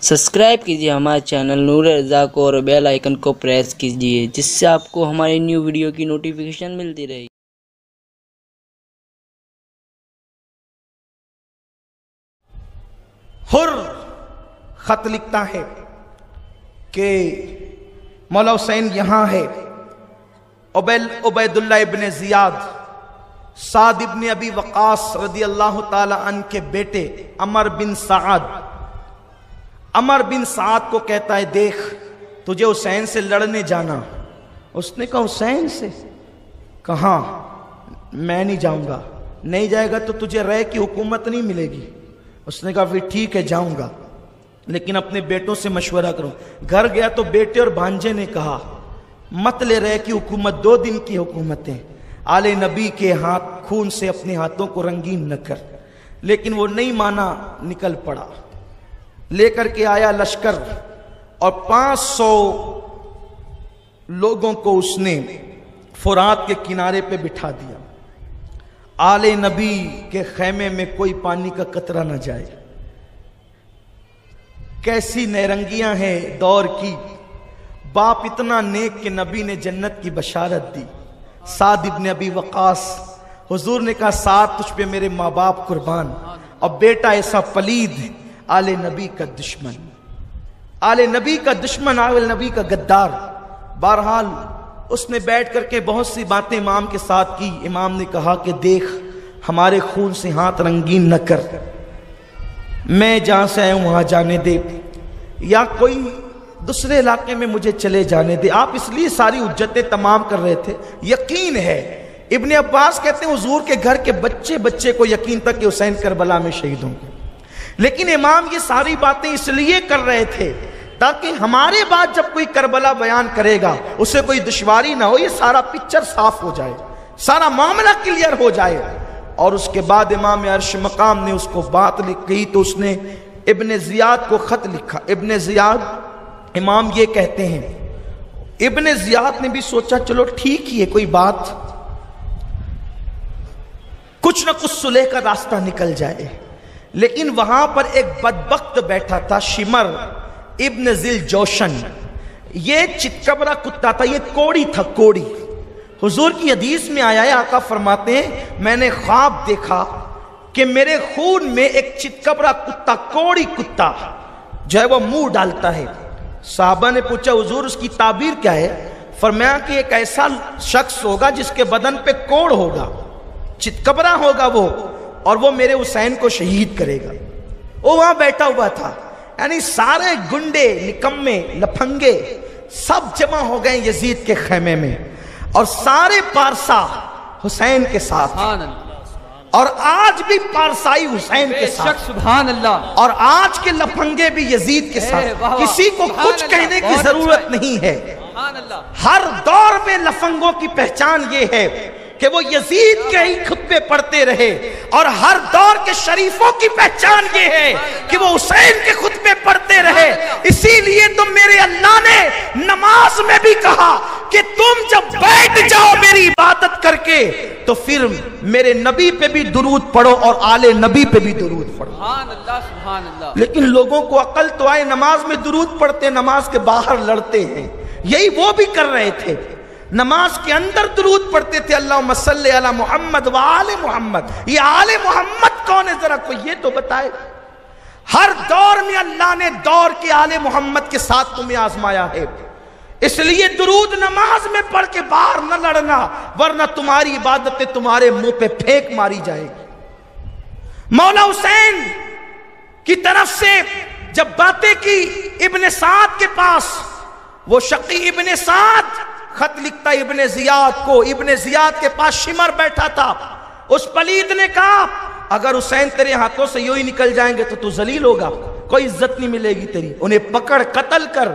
Subscribe کیجیے ہمارے channel نور رضا کو اور بیل آئیکن کو پریس کیجیے جس سے آپ کو ہماری نیو ویڈیو کی نوٹیفیکیشن ملتی رہے. حر خط لکھتا ہے کہ مولا حسین یہاں ہے. عبید اللہ ابن زیاد سعد ابن ابی وقاص رضی اللہ تعالی عنہ کے بیٹے عمر بن سعد کو کہتا ہے دیکھ تجھے حسین سے لڑنے جانا. اس نے کہا حسین سے؟ کہاں میں نہیں جاؤں گا. نہیں جائے گا تو تجھے رے کی حکومت نہیں ملے گی. اس نے کہا پھر ٹھیک ہے جاؤں گا لیکن اپنے بیٹوں سے مشورہ کرو. گھر گیا تو بیٹے اور بھانجے نے کہا مت لے رے کی حکومت 2 دن کی حکومتیں. آل نبی کے ہاتھ خون سے اپنے ہاتھوں کو رنگین نہ کر. لیکن وہ نہیں مانا, نکل پڑا. لے کر کے آیا لشکر اور 500 لوگوں کو اس نے فرات کے کنارے پہ بٹھا دیا. آل نبی کے خیمے میں کوئی پانی کا قطرہ نہ جائے. کیسی نیرنگیاں ہیں دور کی. باپ اتنا نیک کہ نبی نے جنت کی بشارت دی. سعد ابن ابی وقاص, حضور نے کہا سعد تجھ پہ میرے ماں باپ قربان. اور بیٹا ایسا پلید, آل نبی کا دشمن, آل نبی کا دشمن, آل نبی کا غدار. بہرحال اس نے بیٹھ کر کے بہت سی باتیں امام کے ساتھ کی. امام نے کہا کہ دیکھ ہمارے خون سے ہاتھ رنگین نہ کر. میں جہاں سے آیا ہوں وہاں جانے دے, یا کوئی دوسرے علاقے میں مجھے چلے جانے دے. آپ اس لیے ساری حجتیں تمام کر رہے تھے. یقین ہے ابن عباس کہتے ہیں حضور کے گھر کے بچے کو یقین تھا کہ حسین کربلا میں شہید ہوں گے. لیکن امام یہ ساری باتیں اس لیے کر رہے تھے تاکہ ہمارے بعد جب کوئی کربلا بیان کرے گا اسے کوئی دشواری نہ ہو. یہ سارا پکچر صاف ہو جائے, سارا معاملہ کلیئر ہو جائے. اور اس کے بعد امام عرش مقام نے اس کو بات لکھی تو اس نے ابن زیاد کو خط لکھا. ابن زیاد امام یہ کہتے ہیں, ابن زیاد نے بھی سوچا چلو ٹھیک ہی ہے کوئی بات, کچھ نہ کچھ صلح کا راستہ نکل جائے. لیکن وہاں پر ایک بدبخت بیٹھا تھا شمر ابن ذل جوشن. یہ چتکبرا کتا تھا, یہ کوڑی تھا, کوڑی. حضور کی حدیث میں آیا ہے, آقا فرماتے ہیں میں نے خواب دیکھا کہ میرے خون میں ایک چتکبرا کتا, کوڑی کتا جو ہے وہ منہ ڈالتا ہے. صحابہ نے پوچھا حضور اس کی تعبیر کیا ہے؟ فرمایا کہ ایک ایسا شخص ہوگا جس کے بدن پہ کوڑ ہوگا, چتکبرا ہوگا وہ, اور وہ میرے حسین کو شہید کرے گا. وہ وہاں بیٹھا ہوا تھا. یعنی سارے گنڈے, نکمے, لپھنگے سب جمع ہو گئے یزید کے خیمے میں, اور سارے پارسا حسین کے ساتھ, اور آج بھی پارسائی حسین کے ساتھ, سبحان اللہ. اور آج کے لپھنگے بھی یزید کے ساتھ. کسی کو کچھ کہنے کی ضرورت نہیں ہے. ہر دور میں لفنگوں کی پہچان یہ ہے کہ وہ یزید کے ہی خطبے پڑھتے رہے, اور ہر دور کے شریفوں کی پہچان یہ ہے کہ وہ حسین کے خطبے پڑھتے رہے. اسی لیے تو میرے اللہ نے نماز میں بھی کہا کہ تم جب بیٹھ جاؤ میری عبادت کر کے تو پھر میرے نبی پہ بھی درود پڑھو اور آل نبی پہ بھی درود پڑھو. سبحان اللہ, سبحان اللہ. لیکن لوگوں کو عقل تو آئے, نماز میں درود پڑھتے, نماز کے باہر لڑتے ہیں. یہی وہ بھی کر رہے تھے. نماز کے اندر درود پڑھتے تھے اللہم صلی علی محمد و آل محمد. یہ آل محمد کون ہے ذرا کوئی یہ تو بتائے. ہر دور میں اللہ نے دور کے آل محمد کے ساتھ تمہیں آزمایا ہے. اس لیے درود نماز میں پڑھ کے باہر نہ لڑنا, ورنہ تمہاری عبادتیں تمہارے منہ پہ پھینک ماری جائے گی. مولا حسین کی طرف سے جب باتیں کی ابن سعد کے پاس, وہ شقی ابن سعد خط لکھتا ابن زیاد کو. ابن زیاد کے پاس شمر بیٹھا تھا. اس پلید نے کہا اگر حسین تیرے ہاتھوں سے یوں ہی نکل جائیں گے تو ذلیل ہوگا, کوئی عزت نہیں ملے گی تیری. انہیں پکڑ قتل کر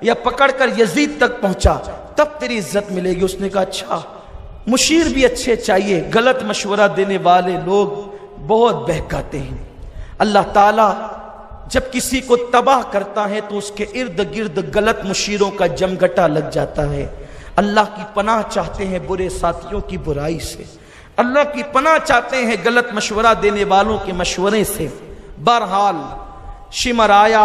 یا پکڑ کر یزید تک پہنچا تب تیری عزت ملے گی. اس نے کہا اچھا مشیر بھی اچھے چاہیے, غلط مشورہ دینے والے لوگ بہت بہکاتے ہیں. اللہ تعالیٰ جب کسی کو تباہ کرتا ہے تو اس کے ارد گرد غلط مشیروں کا جمگٹا لگ جاتا ہے. اللہ کی پناہ چاہتے ہیں برے ساتھیوں کی برائی سے, اللہ کی پناہ چاہتے ہیں غلط مشورہ دینے والوں کے مشورے سے. بہرحال شمر آیا,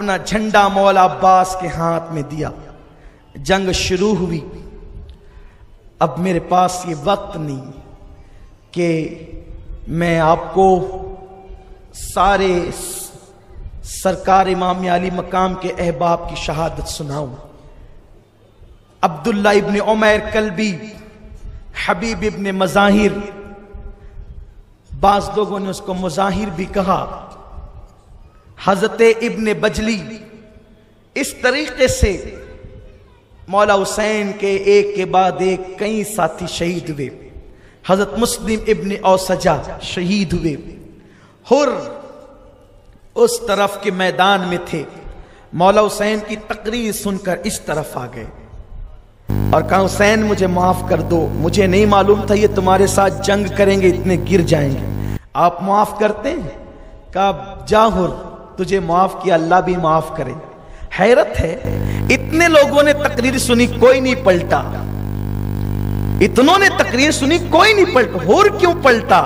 اپنا جھنڈا مولا عباس کے ہاتھ میں دیا. جنگ شروع ہوئی. اب میرے پاس یہ وقت نہیں کہ میں آپ کو سارے سرکار امام علی مقام کے احباب کی شہادت سناؤں. عبداللہ ابن عمیر کلبی، حبیب ابن مظاہر، بعض لوگوں نے اس کو مظاہر بھی کہا، حضرت ابن بجلی، اس طریقے سے مولا حسین کے ایک کے بعد ایک کئی ساتھی شہید ہوئے. حضرت مسلم ابن اوسجہ شہید ہوئے. ہر اس طرف کے میدان میں تھے. مولا حسین کی تقریر سن کر اس طرف آ گئے اور کہا حسین مجھے معاف کر دو، مجھے نہیں معلوم تھا یہ تمہارے ساتھ جنگ کریں گے، اتنے گر جائیں گے، آپ معاف کرتے ہیں؟ کہا جا ہر، تجھے معاف کیا، اللہ بھی معاف کرے. حیرت ہے اتنے لوگوں نے تقریر سنی کوئی نہیں پلٹا، اتنوں نے تقریر سنی کوئی نہیں پلٹا. ہر کیوں پلٹا؟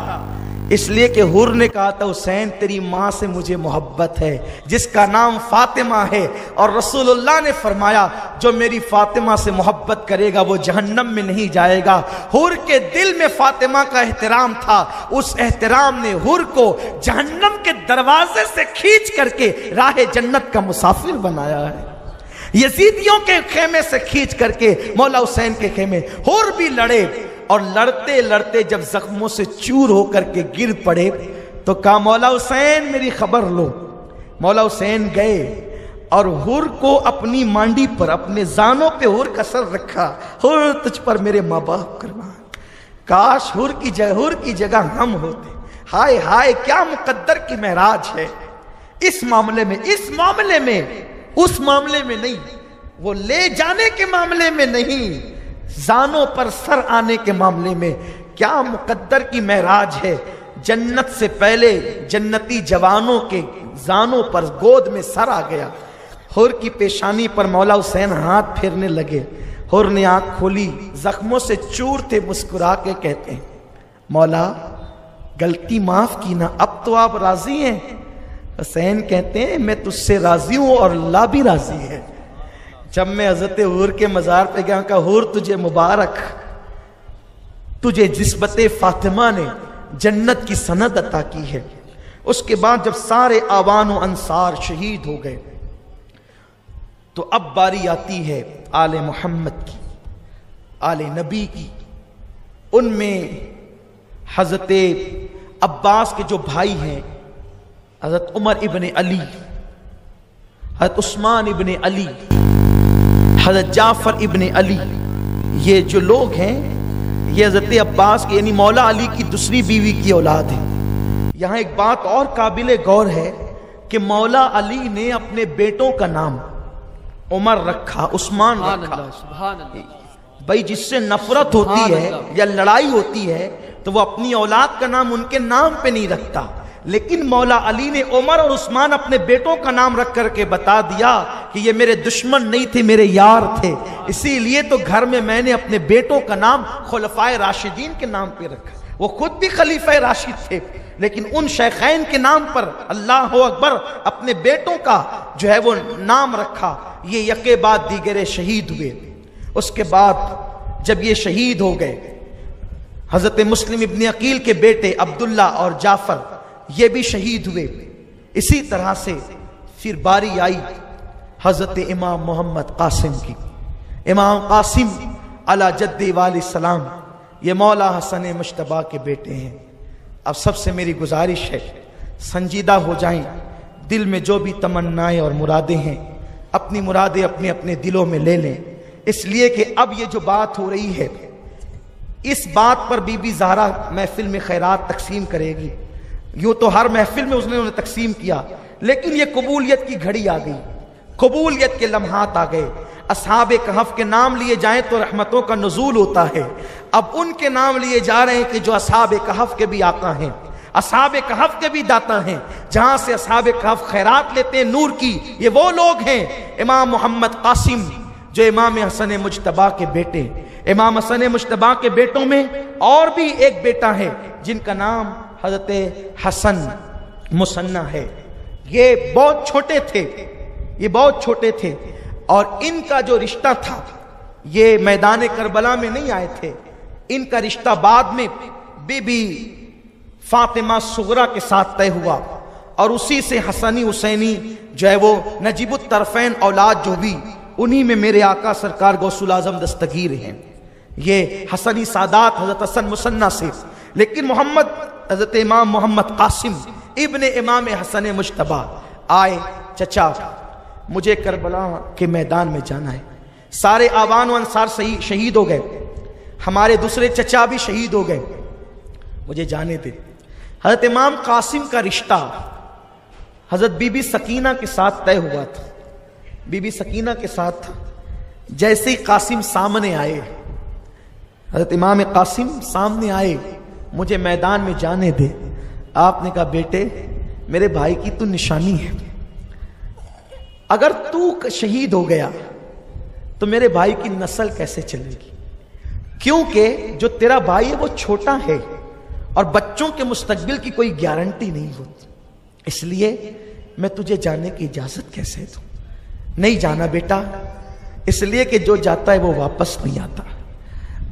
اس لیے کہ ہر نے کہا تھا حسین تیری ماں سے مجھے محبت ہے جس کا نام فاطمہ ہے، اور رسول اللہ نے فرمایا جو میری فاطمہ سے محبت کرے گا وہ جہنم میں نہیں جائے گا. ہر کے دل میں فاطمہ کا احترام تھا، اس احترام نے ہر کو جہنم کے دروازے سے کھینچ کر کے راہ جنت کا مسافر بنایا ہے. یزیدیوں کے خیمے سے کھینچ کر کے مولا حسین کے خیمے. ہر بھی لڑے اور لڑتے لڑتے جب زخموں سے چور ہو کر کے گر پڑے تو کہا مولا حسین میری خبر لو. مولا حسین گئے اور ہر کو اپنی مانڈی پر، اپنے زانوں پہ ہر کا سر رکھا. ہر تجھ پر میرے ماں باپ قربان، کاش ہر کی جگہ ہم ہوتے. ہائے ہائے کیا مقدر کی معراج ہے اس معاملے میں، اس معاملے میں، اس معاملے میں نہیں، وہ لے جانے کے معاملے میں نہیں، زانوں پر سر آنے کے معاملے میں. کیا مقدر کی معراج ہے. جنت سے پہلے جنتی جوانوں کے زانوں پر گود میں سر آ گیا. ہر کی پیشانی پر مولا حسین ہاتھ پھیرنے لگے. ہر نے آنکھ کھولی، زخموں سے چور تھے، مسکرا کے کہتے ہیں مولا غلطی معاف کی نا، اب تو آپ راضی ہیں؟ حسین کہتے ہیں میں تجھ سے راضی ہوں اور اللہ بھی راضی ہے. جب میں حضرت ہر کے مزار پہ گیا کہا ہر تجھے مبارک، تجھے نسبت فاطمہ نے جنت کی سند عطا کی ہے. اس کے بعد جب سارے آوان و انصار شہید ہو گئے تو اب باری آتی ہے آل محمد کی، آل نبی کی. ان میں حضرت عباس کے جو بھائی ہیں، حضرت عمر ابن علی، حضرت عثمان ابن علی، حضرت جعفر ابن علی، یہ جو لوگ ہیں یہ حضرت عباس کے یعنی مولا علی کی دوسری بیوی کی اولاد ہیں. یہاں ایک بات اور قابل غور ہے کہ مولا علی نے اپنے بیٹوں کا نام عمر رکھا، عثمان رکھا. بھائی جس سے نفرت ہوتی ہے یا لڑائی ہوتی ہے تو وہ اپنی اولاد کا نام ان کے نام پہ نہیں رکھتا، لیکن مولا علی نے عمر اور عثمان اپنے بیٹوں کا نام رکھ کر کے بتا دیا کہ یہ میرے دشمن نہیں تھے، میرے یار تھے، اسی لیے تو گھر میں نے اپنے بیٹوں کا نام خلفائے راشدین کے نام پہ رکھا. وہ خود بھی خلیفہ راشد تھے لیکن ان شیخین کے نام پر اللہ اکبر اپنے بیٹوں کا جو ہے وہ نام رکھا. یہ یکے بعد دیگرے شہید ہوئے. اس کے بعد جب یہ شہید ہو گئے، حضرت مسلم ابن عقیل کے بیٹے عبداللہ اور جعفر یہ بھی شہید ہوئے. اسی طرح سے پھر باری آئی حضرت امام محمد قاسم کی. امام قاسم علی جد والی السلام یہ مولا حسن مجتبیٰ کے بیٹے ہیں. اب سب سے میری گزارش ہے سنجیدہ ہو جائیں، دل میں جو بھی تمنائیں اور مرادیں ہیں اپنی مرادیں اپنے اپنے دلوں میں لے لیں، اس لیے کہ اب یہ جو بات ہو رہی ہے اس بات پر بی بی زہرا محفل میں خیرات تقسیم کرے گی. یوں تو ہر محفل میں اس نے انہیں تقسیم کیا، لیکن یہ قبولیت کی گھڑی آ گئی، قبولیت کے لمحات آ گئے. اصحاب کہف کے نام لیے جائیں تو رحمتوں کا نزول ہوتا ہے. اب ان کے نام لیے جا رہے ہیں کہ جو اصحاب کہف کے بھی آقا ہیں، اصحاب کہف کے بھی داتا ہیں، جہاں سے اصحاب کہف خیرات لیتے ہیں نور کی. یہ وہ لوگ ہیں امام محمد قاسم جو امام حسن مجتبیٰ کے بیٹے. امام حسن مجتبیٰ کے بیٹوں میں اور بھی ایک بیٹا ہے جن کا نام حضرت حسن مثنیٰ ہے. یہ بہت چھوٹے تھے یہ بہت چھوٹے تھے، اور ان کا جو رشتہ تھا یہ میدان کربلا میں نہیں آئے تھے، ان کا رشتہ بعد میں بی بی فاطمہ صغرا کے ساتھ طے ہوا، اور اسی سے حسنی حسینی جو ہے وہ نجیب الطرفین اولاد جو بھی انہی میں میرے آقا سرکار غوث الاعظم دستگیر ہیں۔ یہ حسنی سادات حضرت حسن مثنیٰ سے، لیکن محمد حضرت امام محمد قاسم ابن امام حسن مجتبی آئے، چچا مجھے کربلا کے میدان میں جانا ہے، سارے آوان و انصار شہید ہو گئے، ہمارے دوسرے چچا بھی شہید ہو گئے، مجھے جانے دے۔ حضرت امام قاسم کا رشتہ حضرت بی بی سکینہ کے ساتھ طے ہوا تھا، بی بی سکینہ کے ساتھ تھا۔ جیسے ہی قاسم سامنے آئے، حضرت امام قاسم سامنے آئے، مجھے میدان میں جانے دے، آپ نے کہا بیٹے میرے بھائی کی تو نشانی ہے، اگر تو شہید ہو گیا تو میرے بھائی کی نسل کیسے چلے گی، کیونکہ جو تیرا بھائی ہے وہ چھوٹا ہے اور بچوں کے مستقبل کی کوئی گارنٹی نہیں ہوتی، اس لیے میں تجھے جانے کی اجازت کیسے دوں؟ نہیں جانا بیٹا، اس لیے کہ جو جاتا ہے وہ واپس نہیں آتا۔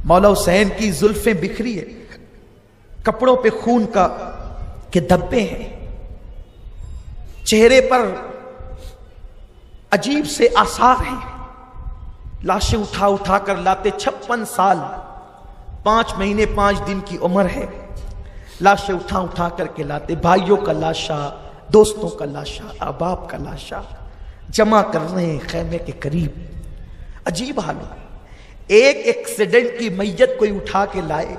مولا حسین کی زلفیں بکھری ہے، کپڑوں پہ خون کے دھبے ہیں، چہرے پر عجیب سے آثار ہیں، لاشیں اٹھا اٹھا کر لاتے، 56 سال 5 مہینے 5 دن کی عمر ہے، لاشیں اٹھا اٹھا کر کے لاتے، بھائیوں کا لاشا، دوستوں کا لاشا، احباب کا لاشا جمع کر رہے ہیں خیمے کے قریب۔ عجیب حال ہے، ایک ایکسیڈنٹ کی میت کوئی اٹھا کے لائے،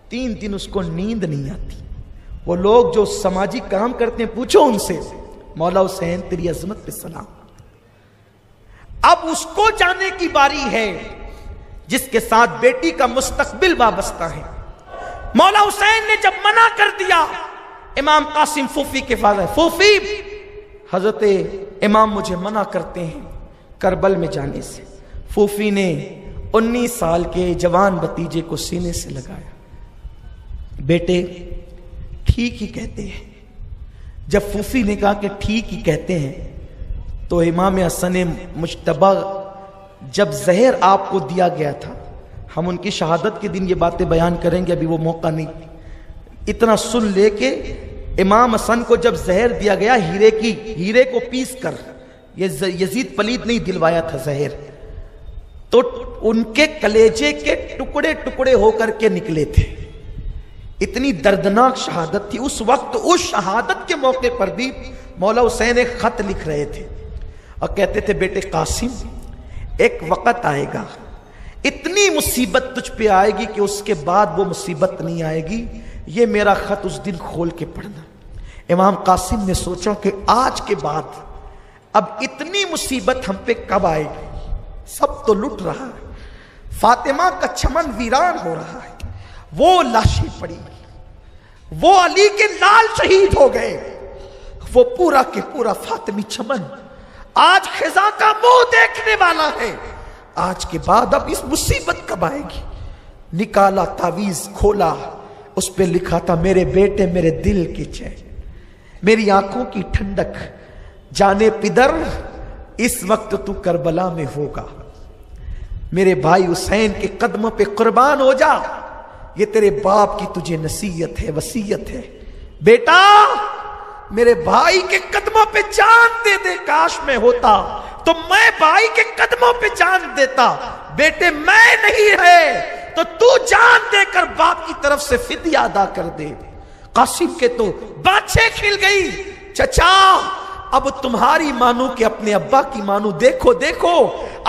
3 دن اس کو نیند نہیں آتی۔ وہ لوگ جو سماجی کام کرتے ہیں پوچھو ان سے، مولا حسین تیری عظمت پہ سلام۔ اب اس کو جانے کی باری ہے جس کے ساتھ بیٹی کا مستقبل وابستہ ہے۔ مولا حسین نے جب منع کر دیا، امام قاسم پھوپھی کے پاس آئے، پھوپھی حضرت امام مجھے منع کرتے ہیں کربل میں جانے سے۔ پھوپھی نے 19 سال کے جوان بھتیجے کو سینے سے لگایا، بیٹے ٹھیک ہی کہتے ہیں۔ جب پھوپھی نے کہا کہ ٹھیک ہی کہتے ہیں تو امام حسن مجتبی جب زہر آپ کو دیا گیا تھا، ہم ان کی شہادت کے دن یہ باتیں بیان کریں گے، ابھی وہ موقع نہیں، اتنا سن لے کے امام حسن کو جب زہر دیا گیا ہیرے کو پیس کر، یہ یزید پلید نہیں دلوایا تھا زہر، تو ان کے کلیجے کے ٹکڑے ٹکڑے ہو کر کے نکلے تھے۔ اتنی دردناک شہادت تھی اس وقت۔ اس شہادت کے موقع پر بھی مولا حسین ایک خط لکھ رہے تھے اور کہتے تھے بیٹے قاسم ایک وقت آئے گا، اتنی مصیبت تجھ پہ آئے گی کہ اس کے بعد وہ مصیبت نہیں آئے گی، یہ میرا خط اس دن کھول کے پڑھنا۔ امام قاسم نے سوچا کہ آج کے بعد اب اتنی مصیبت ہم پہ کب آئے گی، سب تو لٹ رہا ہے، فاطمہ کا چمن ویران ہو رہا ہے، وہ لاشیں پڑی، وہ علی کے لال شہید ہو گئے، وہ پورا کے پورا فاطمی چمن آج خزاں کا منہ دیکھنے والا ہے۔ آج کے بعد اب اس مصیبت کب آئے گی؟ نکالا تعویذ، کھولا، اس پہ لکھا تھا میرے بیٹے میرے دل کی چین، میری آنکھوں کی ٹھنڈک، جانے پدر اس وقت تو کربلا میں ہوگا، میرے بھائی حسین کے قدموں پہ قربان ہو جا، یہ تیرے باپ کی تجھے نصیحت ہے، وصیت ہے، بیٹا میرے بھائی کے قدموں پہ جان دے دے، کاش میں ہوتا تو میں بھائی کے قدموں پہ جان دیتا، بیٹے میں نہیں ہے تو تو جان دے کر باپ کی طرف سے فدیہ ادا کر دے۔ قاسم کے تو باتیں کھل گئی، چچا اب تمہاری مانو کہ اپنے ابا کی مانو، دیکھو دیکھو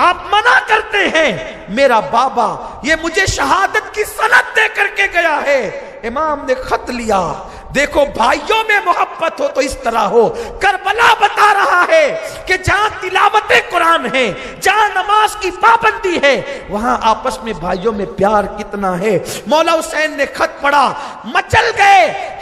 آپ منع کرتے ہیں، میرا بابا یہ مجھے شہادت کی سند دے کر کے گیا ہے۔ امام نے خط لیا، دیکھو بھائیوں میں محبت ہو تو اس طرح ہو۔ کربلا بتا رہا ہے کہ جہاں تلاوت قرآن ہے، جہاں نماز کی پابندی ہے، وہاں آپس میں بھائیوں میں پیار کتنا ہے۔ مولا حسین نے خط پڑھا، مچل گئے،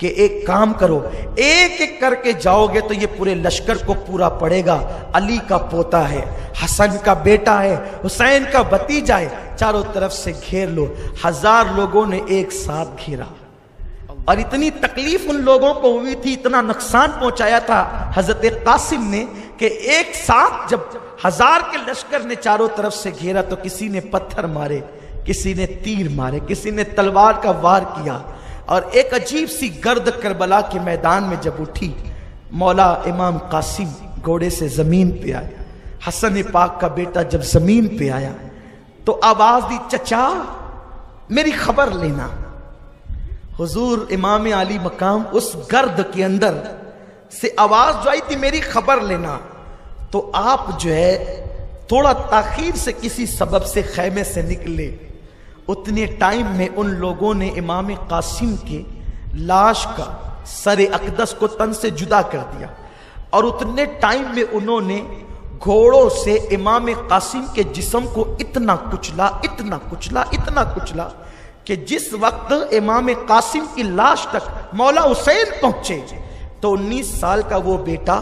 کہ ایک کام کرو, ایک ایک کر کے جاؤ گے تو یہ پورے لشکر کو پورا پڑے گا. علی کا پوتا ہے, حسن کا بیٹا ہے, حسین کا بھتیجا ہے, چاروں طرف سے گھیر لو. 1000 لوگوں نے ایک ساتھ گھیرا, اور اتنی تکلیف ان لوگوں کو ہوئی تھی, اتنا نقصان پہنچایا تھا حضرت قاسم نے کہ ایک ساتھ جب 1000 کے لشکر نے چاروں طرف سے گھیرا تو کسی نے پتھر مارے, کسی نے تیر مارے, کسی نے تلوار کا وار کیا, اور ایک عجیب سی گرد کربلا کے میدان میں جب اٹھی, مولا امام قاسم گھوڑے سے زمین پہ آیا. حسن پاک کا بیٹا جب زمین پہ آیا تو آواز دی, چچا میری خبر لینا. حضور امام علی مقام اس گرد کے اندر سے آواز جو آئی تھی میری خبر لینا, تو آپ جو ہے تھوڑا تاخیر سے کسی سبب سے خیمے سے نکلے. اتنے ٹائم میں ان لوگوں نے امام قاسم کے لاش کا سر اقدس کو تن سے جدا کر دیا, اور اتنے ٹائم میں انہوں نے گھوڑوں سے امام قاسم کے جسم کو اتنا کچلا, اتنا کچلا, اتنا کچلا کہ جس وقت امام قاسم کی لاش تک مولا حسین پہنچے تو 19 سال کا وہ بیٹا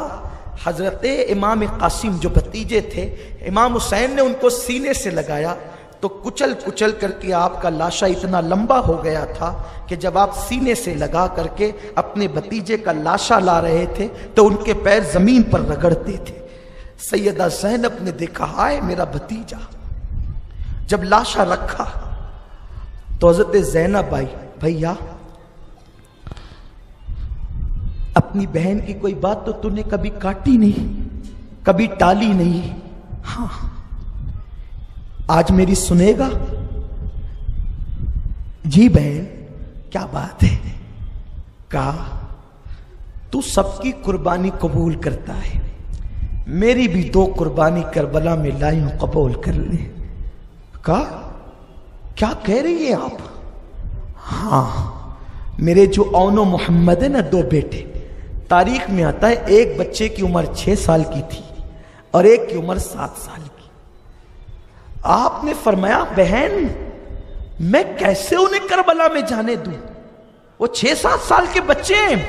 حضرت امام قاسم جو بھتیجے تھے, امام حسین نے ان کو سینے سے لگایا تو کچل کچل کر کے آپ کا لاشا اتنا لمبا ہو گیا تھا کہ جب آپ سینے سے لگا کر کے اپنے بھتیجے کا لاشا لا رہے تھے تو ان کے پیر زمین پر رگڑتے تھے. سیدہ زینب نے دیکھا, ہائے میرا بھتیجا. جب لاشا رکھا تو حضرت زینب آئی, بھیا اپنی بہن کی کوئی بات تو تُو نے کبھی کاٹی نہیں, کبھی ٹالی نہیں, ہاں آج میری سنے گا؟ جی بہن کیا بات ہے؟ کہا تو سب کی قربانی قبول کرتا ہے, میری بھی 2 قربانی کربلا میں لائی ہوں, قبول کر لے. کہا کیا کہہ رہی ہیں آپ؟ ہاں میرے جو اون و محمد ہے نا 2 بیٹے, تاریخ میں آتا ہے ایک بچے کی عمر 6 سال کی تھی اور ایک کی عمر 7 سال کی. آپ نے فرمایا بہن میں کیسے انہیں کربلا میں جانے دوں, وہ 6-7 سال کے بچے ہیں.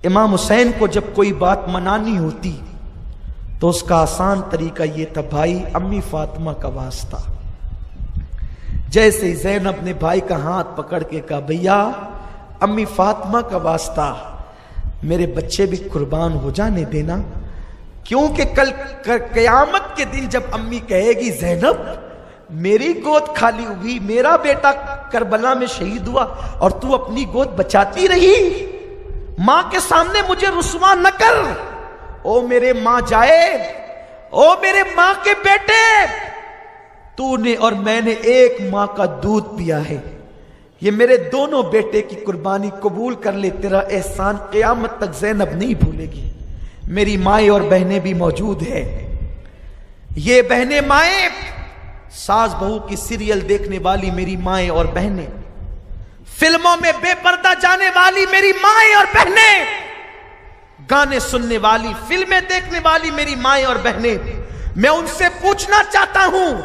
امام حسین کو جب کوئی بات منانی ہوتی تو اس کا آسان طریقہ یہ تھا, بھائی امی فاطمہ کا واسطہ. جیسے زینب نے بھائی کا ہاتھ پکڑ کے کہا, بھیا امی فاطمہ کا واسطہ میرے بچے بھی قربان ہو جانے دینا, کیونکہ کل قیامت کے دن جب امی کہے گی زینب میری گود خالی ہوئی, میرا بیٹا کربلا میں شہید ہوا اور تو اپنی گود بچاتی رہی, ماں کے سامنے مجھے رسوا نہ کر. او میرے ماں جائے, او میرے ماں کے بیٹے, تو نے اور میں نے ایک ماں کا دودھ پیا ہے, یہ میرے دونوں بیٹے کی قربانی قبول کر لے, تیرا احسان قیامت تک زینب نہیں بھولے گی. میری مائیں اور بہنیں بھی موجود ہیں, یہ بہنیں مائیں, ساس بہو کی سیریل دیکھنے والی میری مائیں اور بہنیں, فلموں میں بے پردہ جانے والی میری مائیں اور بہنیں, گانے سننے والی, فلمیں دیکھنے والی میری مائیں اور بہنیں, میں ان سے پوچھنا چاہتا ہوں,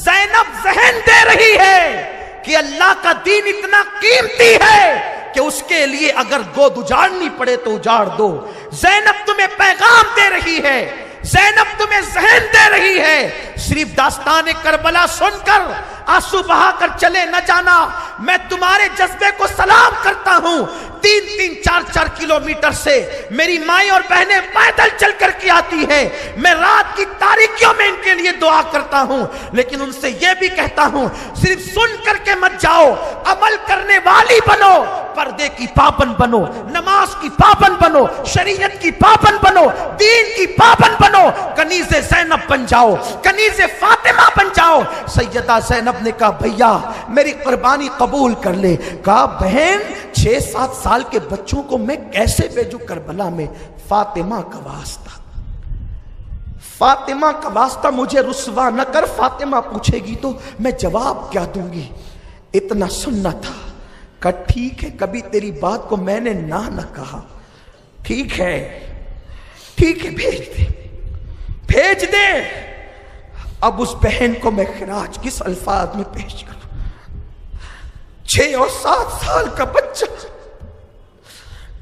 زینب ذہن دے رہی ہے کہ اللہ کا دین اتنا قیمتی ہے کہ اس کے لیے اگر گود اجاڑنی پڑے تو اجاڑ دو. زینب تمہیں پیغام دے رہی ہے, زینب تمہیں ذہن دے رہی ہے. صرف داستان کربلا سن کر آنسو بہا کر چلے نہ جانا, میں تمہارے جذبے کو سلام کرتا ہوں. 3-3, 4-4 کلومیٹر سے میری مائیں اور بہنیں پیدل چل کر کے آتی ہیں, میں رات کی تاریکیوں میں ان کے لیے دعا کرتا ہوں, لیکن ان سے یہ بھی کہتا ہوں صرف سن کر کے مت جاؤ, عمل کرنے والی بنو, پردے کی پابند بنو, نماز کی پابند بنو, شریعت کی پابند بنو, دین کی پابند بنو, کنیز زینب بن جاؤ, کنیز فاطمہ بن جاؤ. سیدہ زینب نے کہا بھیا میری قربانی قبول کر لے. کہا بہن 6-7 سال کے بچوں کو میں کیسے بھیجوں کربلا میں؟ فاطمہ کا واسطہ, فاطمہ کا واسطہ مجھے رسوا نہ کر. فاطمہ پوچھے گی تو میں جواب کیا دوں گی؟ اتنا سننا تھا. کہ ٹھیک ہے, کبھی تیری بات کو میں نے نہ کہا, ٹھیک ہے, ٹھیک ہے, بھیج دے, بھیج دے. اب اس بہن کو میں خراج کس الفاظ میں پیش کروں؟ 6 اور 7 سال کا بچہ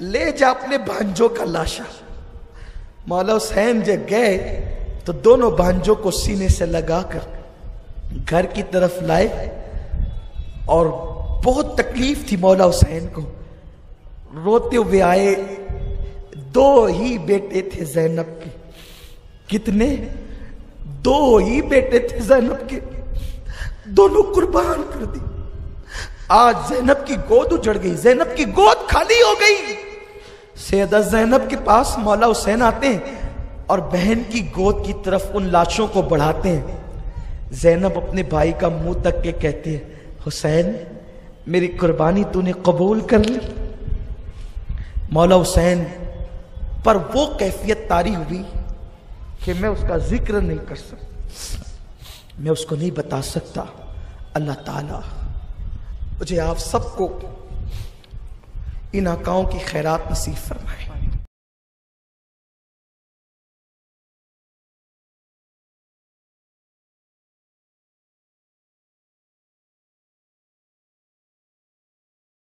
لے جا اپنے بھانجوں کا لاشا۔ مولا حسین جب گئے تو دونوں بھانجوں کو سینے سے لگا کر گھر کی طرف لائے، اور بہت تکلیف تھی مولا حسین کو، روتے ہوئے آئے۔ دو ہی بیٹے تھے زینب کے۔ کتنے؟ دو ہی بیٹے تھے زینب کے، دونوں قربان کر دی۔ آج زینب کی گود اجڑ گئی، زینب کی گود خالی ہو گئی۔ سیدہ زینب کے پاس مولا حسین آتے ہیں اور بہن کی گود کی طرف ان لاشوں کو بڑھاتے ہیں۔ زینب اپنے بھائی کا منہ تک کے کہتے ہیں، حسین میری قربانی تو نے قبول کر لی؟ مولا حسین پر وہ کیفیت طاری ہوئی کہ میں اس کا ذکر نہیں کر سکتا، میں اس کو نہیں بتا سکتا۔ اللہ تعالیٰ مجھے آپ سب کو ان آقاؤں کی خیرات نصیب فرمائے۔